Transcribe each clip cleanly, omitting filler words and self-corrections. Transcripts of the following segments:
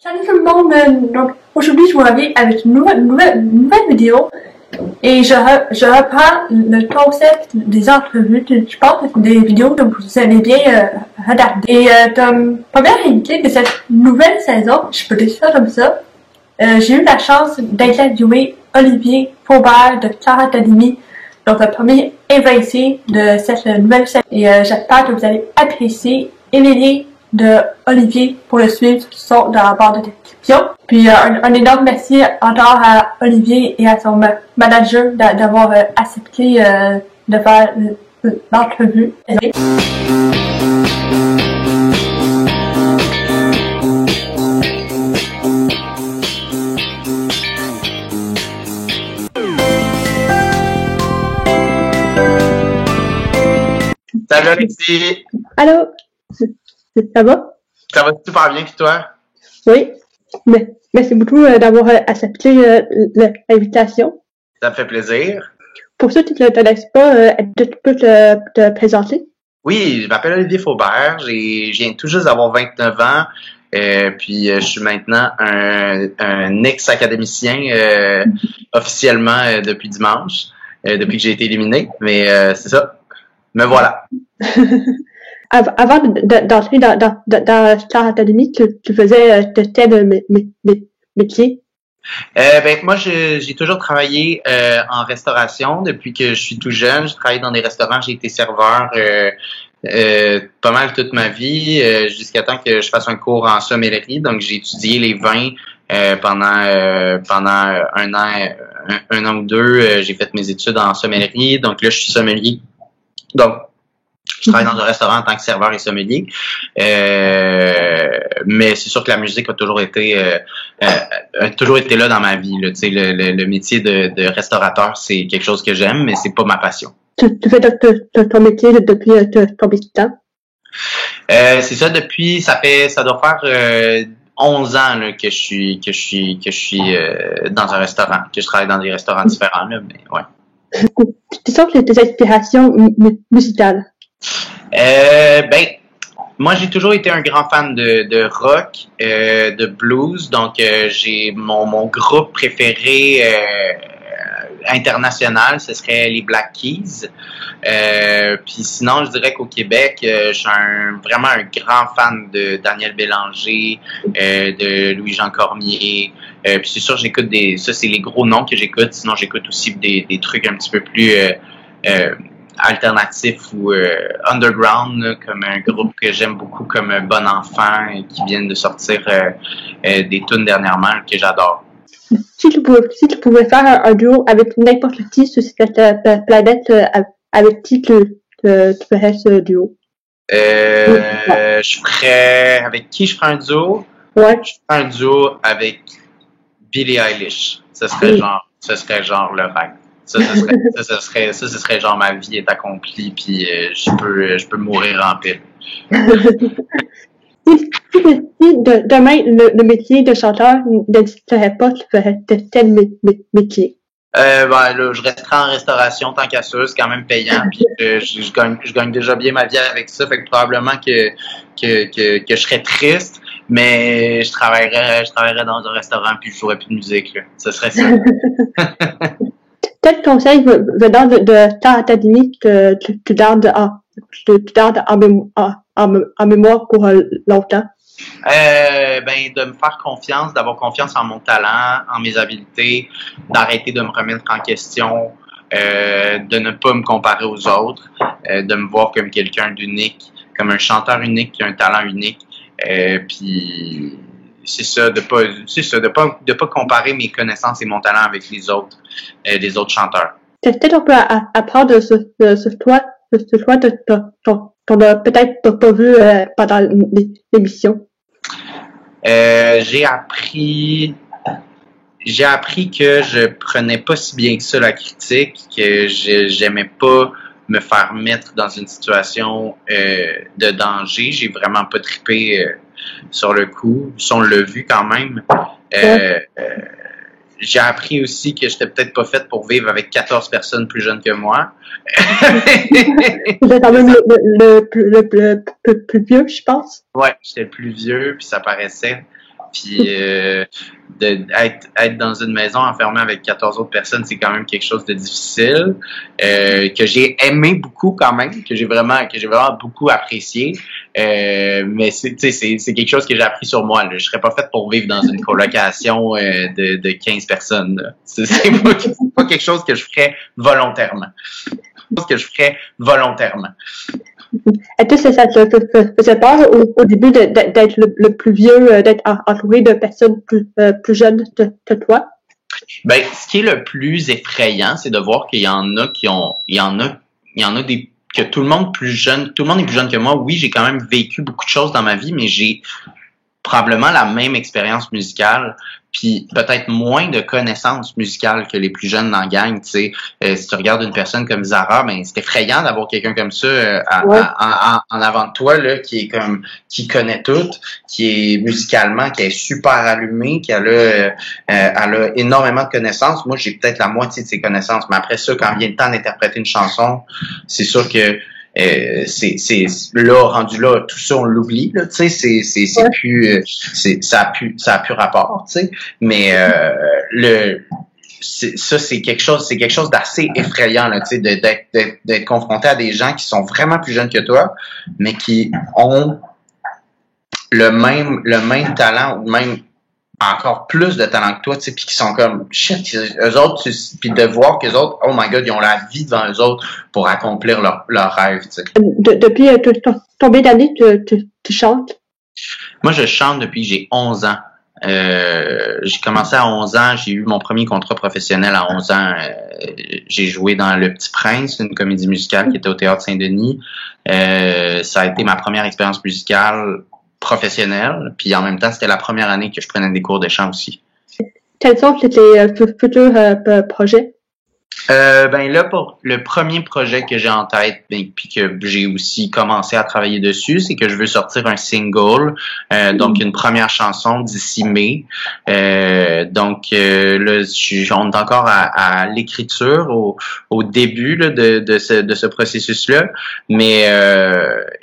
Salut tout le monde, donc aujourd'hui je vous reviens avec une nouvelle vidéo et je reprends le concept des entrevues. Je pense que c'est des vidéos que vous allez bien regarder. Et comme première invitée de cette nouvelle saison, je peux dire ça comme ça, j'ai eu la chance d'interviewer Olivier Faubert de Star Academy, donc le premier invité de cette nouvelle saison. Et j'espère que vous allez apprécier Émilie de Olivier pour le suivre sont dans la barre de description. Puis un énorme merci encore à Olivier et à son manager d'avoir accepté de faire l'entrevue. Salut Alexis! Allô? Ça va? Ça va super bien, puis toi? Oui. Merci beaucoup d'avoir accepté l'invitation. Ça me fait plaisir. Pour ceux qui ne te connaissent pas, tu peux te présenter? Oui, je m'appelle Olivier Faubert. Je viens tout juste d'avoir 29 ans. Puis je suis maintenant un ex-académicien officiellement depuis dimanche, depuis que j'ai été éliminé. Mais c'est ça. Me voilà. Avant d'entrer dans Star Academy, tu faisais de tel métier? Moi, j'ai toujours travaillé en restauration depuis que je suis tout jeune. J'ai travaillé dans des restaurants, j'ai été serveur pas mal toute ma vie, jusqu'à temps que je fasse un cours en sommellerie. Donc, j'ai étudié les vins pendant un an ou deux. J'ai fait mes études en sommellerie. Donc là, je suis sommelier. Donc, je travaille dans un restaurant en tant que serveur et sommelier. Mais c'est sûr que la musique a toujours été là dans ma vie. Là. Tu sais, le métier de restaurateur, c'est quelque chose que j'aime, mais c'est pas ma passion. Tu fais ton métier depuis combien de temps? C'est ça depuis, ça doit faire 11 ans là, que je suis dans un restaurant, que je travaille dans des restaurants différents, là, mais ouais. Quelles sont tes inspirations musicales? Moi, j'ai toujours été un grand fan de rock, de blues. Donc, j'ai mon groupe préféré international, ce serait les Black Keys. Puis sinon, je dirais qu'au Québec, je suis vraiment un grand fan de Daniel Bélanger, de Louis-Jean Cormier. Puis c'est sûr, ça c'est les gros noms que j'écoute. Sinon, j'écoute aussi des trucs un petit peu plus alternatifs ou underground, là, comme un groupe que j'aime beaucoup comme Bon Enfant, qui viennent de sortir des tunes dernièrement que j'adore. Si tu pouvais faire un duo avec n'importe qui sur cette planète, avec qui tu ferais ce duo? Avec qui je ferais un duo? Ouais. Je ferais un duo avec Billie Eilish. Ce serait genre le rêve. Ce serait genre ma vie est accomplie, puis je peux mourir en paix. Si demain le métier de chanteur n'existerait pas, tu ferais tel métier? Là, je resterai en restauration tant qu'à ça, c'est quand même payant, puis je gagne déjà bien ma vie avec ça, fait que probablement que je serais triste, mais je travaillerais dans un restaurant puis je jouerais plus de musique, là. Ce serait ça. Quel conseil venant de Star Academy que tu gardes en mémoire pour longtemps? De me faire confiance, d'avoir confiance en mon talent, en mes habiletés, d'arrêter de me remettre en question, de ne pas me comparer aux autres, de me voir comme quelqu'un d'unique, comme un chanteur unique qui a un talent unique, puis c'est ça, de pas comparer mes connaissances et mon talent avec les autres chanteurs. Peut-être on peut apprendre sur toi qu'on a peut-être pas vu pendant l'émission. J'ai appris que je prenais pas si bien que ça la critique, que j'aimais pas me faire mettre dans une situation de danger. J'ai vraiment pas trippé sur le coup. Si on l'a vu quand même. J'ai appris aussi que j'étais peut-être pas faite pour vivre avec 14 personnes plus jeunes que moi. Vous êtes quand même le plus vieux, je pense. Ouais, j'étais le plus vieux, puis ça paraissait. puis être dans une maison enfermée avec 14 autres personnes, c'est quand même quelque chose de difficile, que j'ai aimé beaucoup quand même, que j'ai vraiment beaucoup apprécié. Mais c'est quelque chose que j'ai appris sur moi. Là. Je serais pas faite pour vivre dans une colocation de 15 personnes. C'est pas quelque chose que je ferais volontairement. Est-ce que ça te faisait peur au début d'être le plus vieux, d'être entouré de personnes plus jeunes que toi? Ben, ce qui est le plus effrayant, c'est de voir qu'il y en a que tout le monde est plus jeune que moi. Oui, j'ai quand même vécu beaucoup de choses dans ma vie, mais j'ai probablement la même expérience musicale, puis peut-être moins de connaissances musicales que les plus jeunes dans la gang. Tu sais, si tu regardes une personne comme Zara, ben c'est effrayant d'avoir quelqu'un comme ça en avant de toi là, qui connaît tout, qui est musicalement, qui est super allumé, elle a énormément de connaissances. Moi, j'ai peut-être la moitié de ses connaissances, mais après ça, quand vient le temps d'interpréter une chanson, c'est sûr que c'est là rendu là, tout ça on l'oublie là, tu sais, c'est plus ça a plus rapport, tu sais, mais c'est quelque chose d'assez effrayant là, tu sais, d'être confronté à des gens qui sont vraiment plus jeunes que toi, mais qui ont le même talent ou même encore plus de talent que toi, tu sais, puis qui sont comme shit, eux autres, puis de voir qu'eux autres, oh my god, ils ont la vie devant eux autres pour accomplir leur rêve, tu sais. Depuis combien d'années tu chantes? Moi, je chante depuis que j'ai 11 ans. J'ai commencé à 11 ans, j'ai eu mon premier contrat professionnel à 11 ans. J'ai joué dans Le Petit Prince, une comédie musicale qui était au Théâtre Saint-Denis. Ça a été ma première expérience musicale professionnelle, puis en même temps, c'était la première année que je prenais des cours de chant aussi. Quels sont tes futurs projets? Ben là, pour le premier projet que j'ai en tête, puis que j'ai aussi commencé à travailler dessus, c'est que je veux sortir un single, donc une première chanson d'ici mai. Donc là, on est encore à l'écriture, au début là, de ce processus-là, mais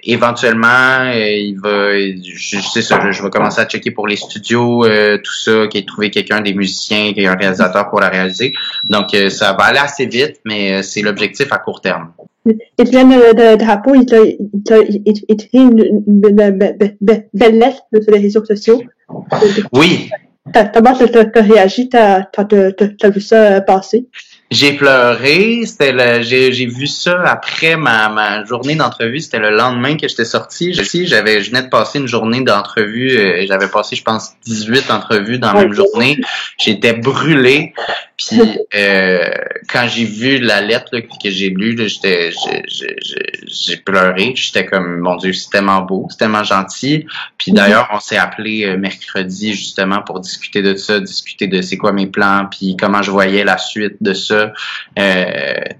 éventuellement, je vais commencer à checker pour les studios, tout ça, qu'il ait trouvé quelqu'un, des musiciens, qu'il y ait un réalisateur pour la réaliser. Donc ça va aller assez vite, mais c'est l'objectif à court terme. Étienne Drapeau, il t'a écrit une belle lettre sur les réseaux sociaux. Oui. Comment t'as réagi? T'as vu ça passer? J'ai pleuré, j'ai vu ça après ma journée d'entrevue, c'était le lendemain que j'étais sorti. Je venais de passer une journée d'entrevue, j'avais passé je pense 18 entrevues dans la même journée. J'étais brûlé. Puis quand j'ai vu la lettre là, que j'ai lue, là, j'ai pleuré. J'étais comme mon Dieu, c'est tellement beau, c'est tellement gentil. Puis d'ailleurs, on s'est appelé mercredi justement pour discuter de ça, discuter de c'est quoi mes plans, puis comment je voyais la suite de ça. Fait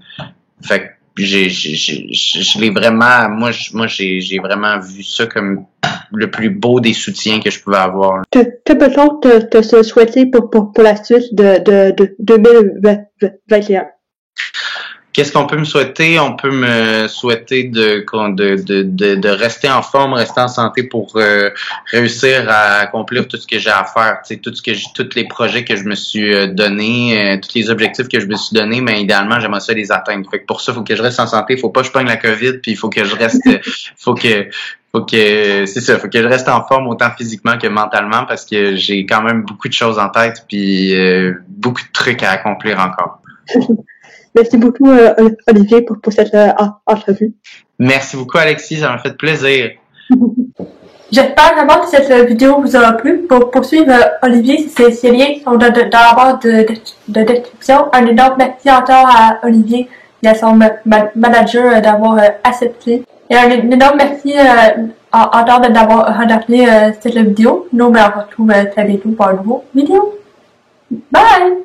que je l'ai vraiment, moi j'ai vraiment vu ça comme le plus beau des soutiens que je pouvais avoir. Que peut-on te souhaiter pour la suite de 2021? Qu'est-ce qu'on peut me souhaiter? On peut me souhaiter de rester en forme, rester en santé pour réussir à accomplir tout ce que j'ai à faire. Tu sais, tous les projets que je me suis donné, tous les objectifs que je me suis donné, mais idéalement, j'aimerais ça les atteindre. Fait que pour ça, il faut que je reste en santé. Il faut pas que je pogne la COVID, puis il faut que je reste, faut que je reste en forme autant physiquement que mentalement parce que j'ai quand même beaucoup de choses en tête puis beaucoup de trucs à accomplir encore. Merci beaucoup, Olivier, pour cette entrevue. Merci beaucoup, Alexis. Ça m'a fait plaisir. J'espère vraiment que cette vidéo vous aura plu. Pour poursuivre Olivier, ces liens sont dans la barre de description. Un énorme merci encore à Olivier et à son manager d'avoir accepté. Et un énorme merci encore d'avoir regardé cette vidéo. Nous, on se retrouve très bientôt pour une nouvelle vidéo. Bye!